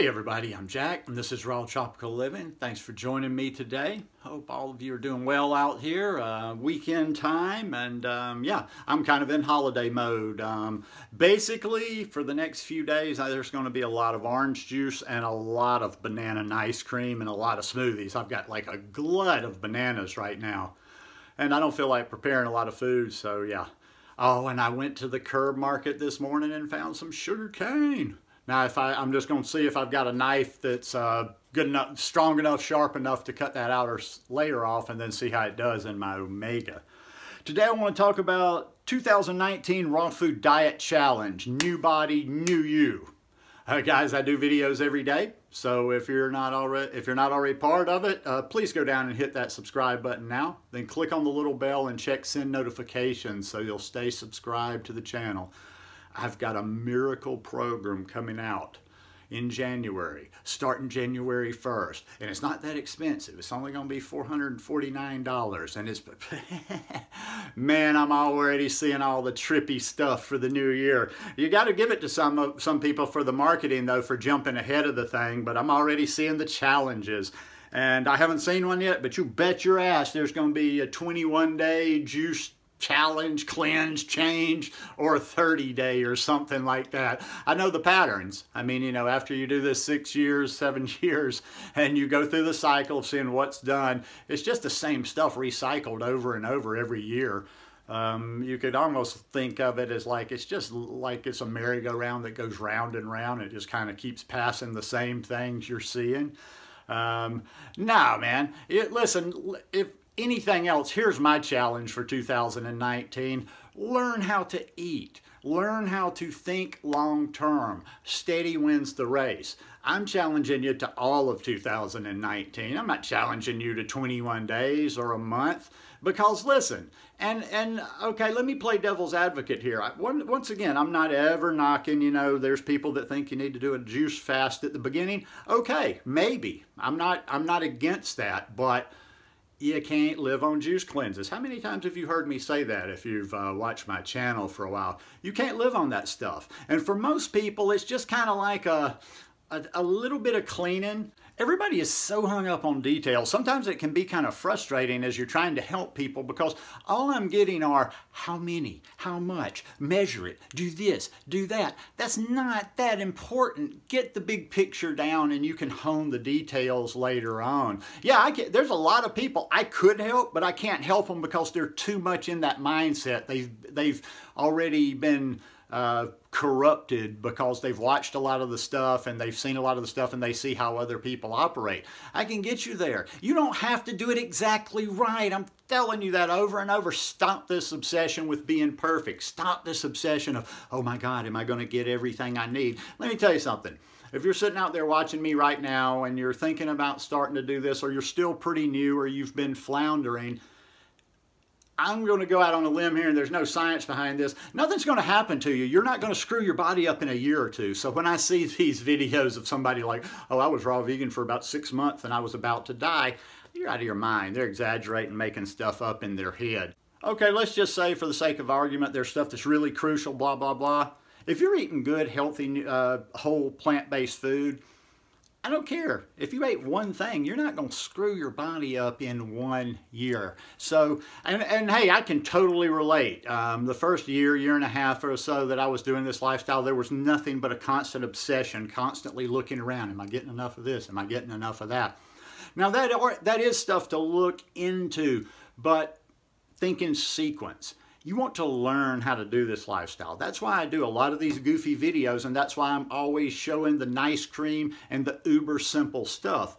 Hey everybody, I'm Jack and this is Raw Tropical Living. Thanks for joining me today. Hope all of you are doing well out here. Weekend time and yeah, I'm kind of in holiday mode. Basically for the next few days there's going to be a lot of orange juice and a lot of banana and ice cream and a lot of smoothies. I've got like a glut of bananas right now and I don't feel like preparing a lot of food, so yeah. Oh, and I went to the curb market this morning and found some sugar cane. Now, I'm just going to see if I've got a knife that's good enough, strong enough, sharp enough to cut that outer layer off and then see how it does in my Omega. Today I want to talk about 2019 Raw Food Diet Challenge, New Body, New You. Guys, I do videos every day, so if you're not already part of it, please go down and hit that subscribe button now. Then click on the little bell and check send notifications so you'll stay subscribed to the channel. I've got a miracle program coming out in January, starting January 1st. And it's not that expensive. It's only going to be $449. And it's, man, I'm already seeing all the trippy stuff for the new year. You got to give it to some people for the marketing, though, for jumping ahead of the thing. But I'm already seeing the challenges. And I haven't seen one yet, but you bet your ass there's going to be a 21-day juice challenge, cleanse, change, or a 30-day or something like that. I know the patterns. I mean, you know, after you do this 6 years, 7 years, and you go through the cycle of seeing what's done, it's just the same stuff recycled over and over every year. You could almost think of it as like, it's just like it's a merry-go-round that goes round and round. It just kind of keeps passing the same things you're seeing. No, man. Listen, if anything else, here's my challenge for 2019. Learn how to eat. Learn how to think long term. Steady wins the race. I'm challenging you to all of 2019. I'm not challenging you to 21 days or a month because listen, and okay, let me play devil's advocate here. Once again, I'm not ever knocking, you know, there's people that think you need to do a juice fast at the beginning. Okay, maybe. I'm not against that, but you can't live on juice cleanses. How many times have you heard me say that if you've watched my channel for a while? You can't live on that stuff. And for most people, it's just kind of like a little bit of cleaning. Everybody is so hung up on details. Sometimes it can be kind of frustrating as you're trying to help people because all I'm getting are how many, how much, measure it, do this, do that. That's not that important. Get the big picture down and you can hone the details later on. Yeah, there's a lot of people I could help, but I can't help them because they're too much in that mindset. They've already been corrupted because they've watched a lot of the stuff and they've seen a lot of the stuff and they see how other people operate. I can get you there. You don't have to do it exactly right. I'm telling you that over and over. Stop this obsession with being perfect. Stop this obsession of, oh my God, am I going to get everything I need? Let me tell you something. If you're sitting out there watching me right now and you're thinking about starting to do this, or you're still pretty new, or you've been floundering, I'm going to go out on a limb here and there's no science behind this. Nothing's going to happen to you. You're not going to screw your body up in a year or two. So when I see these videos of somebody like, oh, I was raw vegan for about 6 months and I was about to die, you're out of your mind. They're exaggerating, making stuff up in their head. Okay, let's just say for the sake of argument, there's stuff that's really crucial, blah, blah, blah. If you're eating good, healthy, whole plant-based food, I don't care. If you ate one thing, you're not going to screw your body up in 1 year. So, and hey, I can totally relate. The first year and a half or so that I was doing this lifestyle, there was nothing but a constant obsession, constantly looking around. Am I getting enough of this? Am I getting enough of that? Now, that is stuff to look into, but think in sequence. You want to learn how to do this lifestyle. That's why I do a lot of these goofy videos, and that's why I'm always showing the nice cream and the uber simple stuff.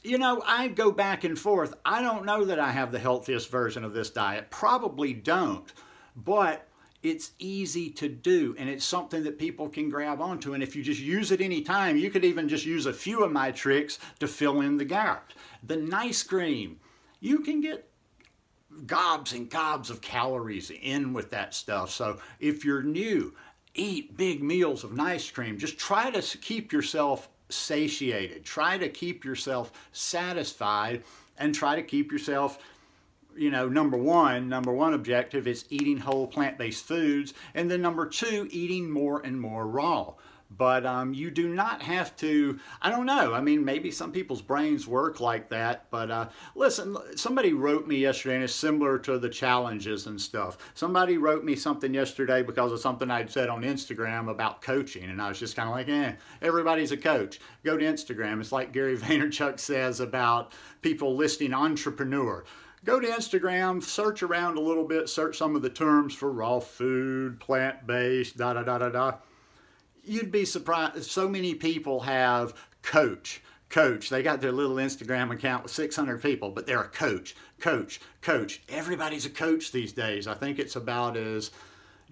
You know, I go back and forth. I don't know that I have the healthiest version of this diet. Probably don't, but it's easy to do, and it's something that people can grab onto. And if you just use it anytime, you could even just use a few of my tricks to fill in the gap. The nice cream, you can get gobs and gobs of calories in with that stuff. So if you're new, eat big meals of nice cream. Just try to keep yourself satiated. Try to keep yourself satisfied and try to keep yourself, you know, number one objective is eating whole plant-based foods. And then number two, eating more and more raw. But you do not have to, I don't know, I mean, maybe some people's brains work like that, but listen, somebody wrote me yesterday, and it's similar to the challenges and stuff. Somebody wrote me something yesterday because of something I'd said on Instagram about coaching, and I was just kind of like, everybody's a coach. Go to Instagram. It's like Gary Vaynerchuk says about people listing entrepreneur. Go to Instagram, search around a little bit, search some of the terms for raw food, plant-based, da-da-da-da-da. You'd be surprised. So many people have coach. They got their little Instagram account with 600 people, but they're a coach. Everybody's a coach these days. I think it's about as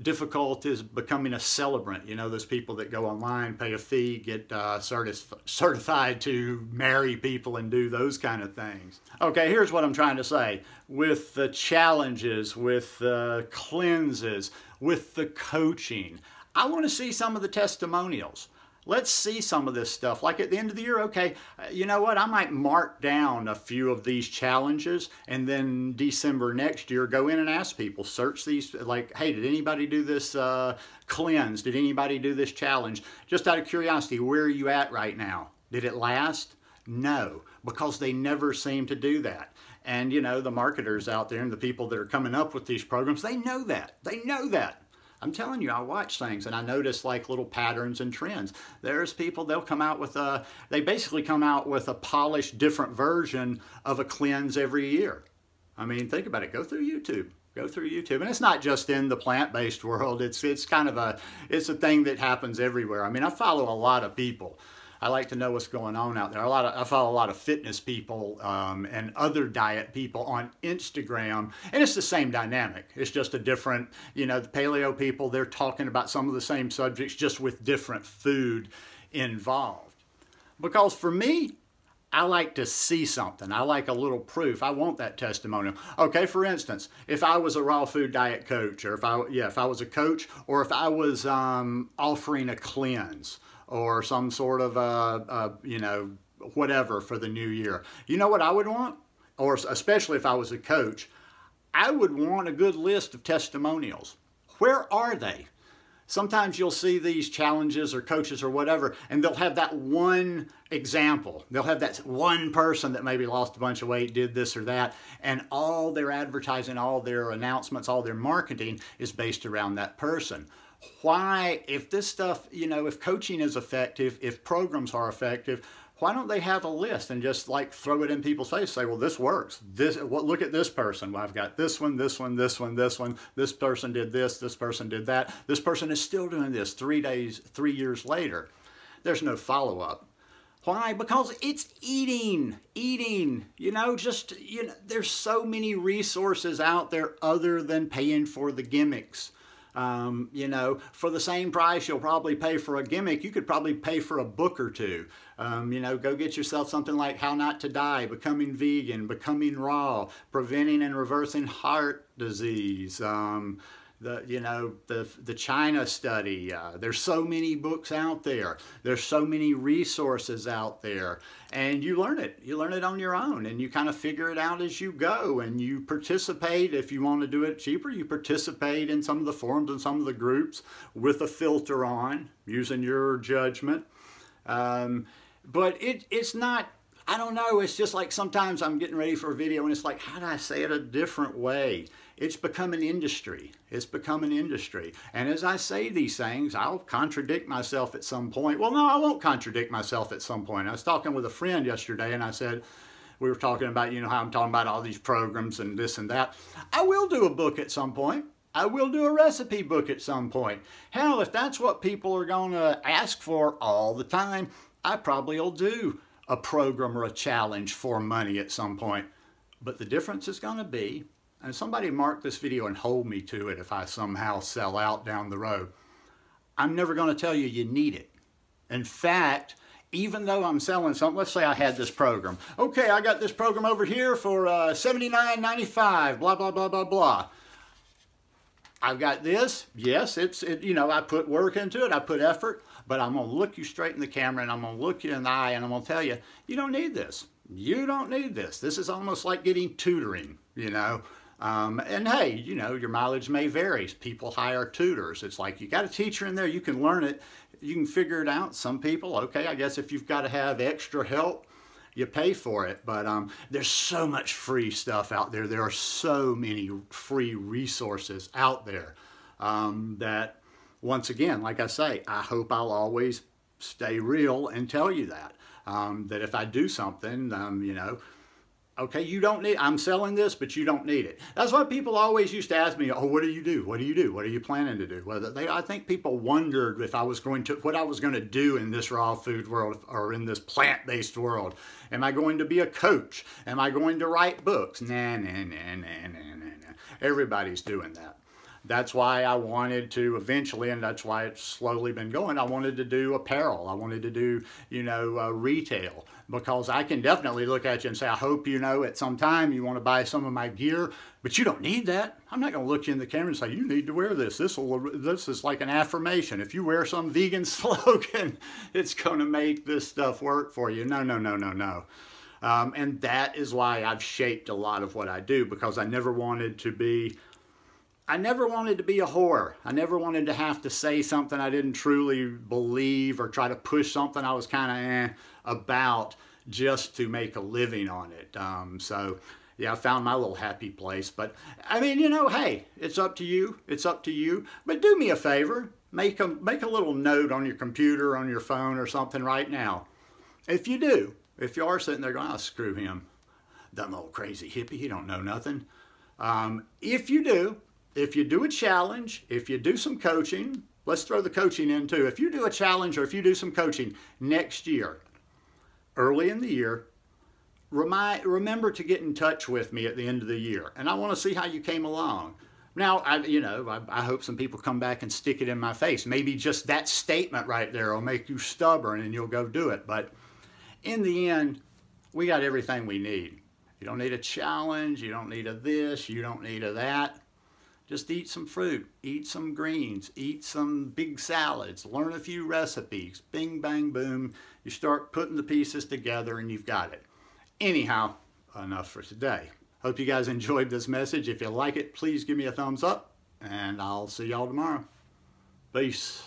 difficult as becoming a celebrant. You know, those people that go online, pay a fee, get certified to marry people and do those kind of things. Okay, here's what I'm trying to say. With the challenges, with the cleanses, with the coaching, I want to see some of the testimonials. Let's see some of this stuff. Like at the end of the year, okay, you know what? I might mark down a few of these challenges, and then December next year, go in and ask people, search these, like, hey, did anybody do this cleanse? Did anybody do this challenge? Just out of curiosity, where are you at right now? Did it last? No, because they never seem to do that. And, you know, the marketers out there and the people that are coming up with these programs, they know that. They know that. I'm telling you, I watch things and I notice like little patterns and trends. There's people, they'll come out with they basically come out with a polished different version of a cleanse every year. I mean, think about it. Go through YouTube. Go through YouTube. And it's not just in the plant-based world. It's kind of it's a thing that happens everywhere. I mean, I follow a lot of people. I like to know what's going on out there. I follow a lot of fitness people and other diet people on Instagram, and it's the same dynamic. It's just a different, you know, the paleo people, they're talking about some of the same subjects, just with different food involved. Because for me, I like to see something. I like a little proof. I want that testimonial. Okay, for instance, if I was a raw food diet coach, or if I was a coach, or if I was offering a cleanse, or some sort of, you know, whatever for the new year. You know what I would want? Or especially if I was a coach, I would want a good list of testimonials. Where are they? Sometimes you'll see these challenges or coaches or whatever, and they'll have that one example. They'll have that one person that maybe lost a bunch of weight, did this or that, and all their advertising, all their announcements, all their marketing is based around that person. Why, if this stuff, you know, if coaching is effective, if programs are effective, why don't they have a list and just like throw it in people's face, say, well, this works. Look at this person. Well, I've got this one, this one, this one, this one. This person did this person did that. This person is still doing this 3 years later. There's no follow-up. Why? Because it's eating, you know, there's so many resources out there other than paying for the gimmicks. You know, for the same price you'll probably pay for a gimmick, you could probably pay for a book or two. You know, go get yourself something like How Not to Die, Becoming Vegan, Becoming Raw, Preventing and Reversing Heart Disease, the China study. There's so many books out there. There's so many resources out there. And you learn it. You learn it on your own, and you kind of figure it out as you go. And you participate. If you want to do it cheaper, you participate in some of the forums and some of the groups with a filter on, using your judgment. But it's not, I don't know, it's just like sometimes I'm getting ready for a video and it's like, how do I say it a different way? It's become an industry. It's become an industry. And as I say these things, I'll contradict myself at some point. Well, no, I won't contradict myself at some point. I was talking with a friend yesterday and I said, we were talking about, you know, how I'm talking about all these programs and this and that. I will do a book at some point. I will do a recipe book at some point. Hell, if that's what people are going to ask for all the time, I probably will do a program or a challenge for money at some point. But the difference is going to be, and somebody mark this video and hold me to it if I somehow sell out down the road, I'm never going to tell you you need it. In fact, even though I'm selling something, let's say I had this program. Okay, I got this program over here for $79.95, blah, blah, blah, blah, blah. I've got this. Yes, you know, I put work into it. I put effort. But I'm going to look you straight in the camera and I'm going to look you in the eye and I'm going to tell you, you don't need this. You don't need this. This is almost like getting tutoring, you know. And hey, you know, your mileage may vary. People hire tutors. It's like you got a teacher in there, you can learn it, you can figure it out. Some people, okay, I guess if you've got to have extra help, you pay for it. But there's so much free stuff out there. There are so many free resources out there that, once again, like I say, I hope I'll always stay real and tell you that. That if I do something, you know, okay, you don't need, I'm selling this, but you don't need it. That's why people always used to ask me, oh, what do you do? What do you do? What are you planning to do? Well, I think people wondered if I was going to, what I was going to do in this raw food world or in this plant-based world. Am I going to be a coach? Am I going to write books? Nah. Everybody's doing that. That's why I wanted to eventually, and that's why it's slowly been going, I wanted to do apparel. I wanted to do, you know, retail, because I can definitely look at you and say, I hope, you know, at some time you want to buy some of my gear, but you don't need that. I'm not going to look you in the camera and say, you need to wear this. This is like an affirmation. If you wear some vegan slogan, it's going to make this stuff work for you. No. And that is why I've shaped a lot of what I do, because I never wanted to be a whore. I never wanted to have to say something I didn't truly believe or try to push something I was kind of about just to make a living on it. So yeah, I found my little happy place. But I mean, you know, hey, it's up to you. It's up to you. But do me a favor. Make a little note on your computer, on your phone or something right now. If you are sitting there going, oh, screw him, dumb old crazy hippie, he don't know nothing. If you do a challenge, if you do some coaching, let's throw the coaching in too. If you do a challenge or if you do some coaching next year, early in the year, remember to get in touch with me at the end of the year. And I want to see how you came along. Now, I hope some people come back and stick it in my face. Maybe just that statement right there will make you stubborn and you'll go do it. But in the end, we got everything we need. You don't need a challenge. You don't need a this. You don't need a that. Just eat some fruit, eat some greens, eat some big salads, learn a few recipes, bing, bang, boom. You start putting the pieces together and you've got it. Anyhow, enough for today. Hope you guys enjoyed this message. If you like it, please give me a thumbs up and I'll see y'all tomorrow. Peace.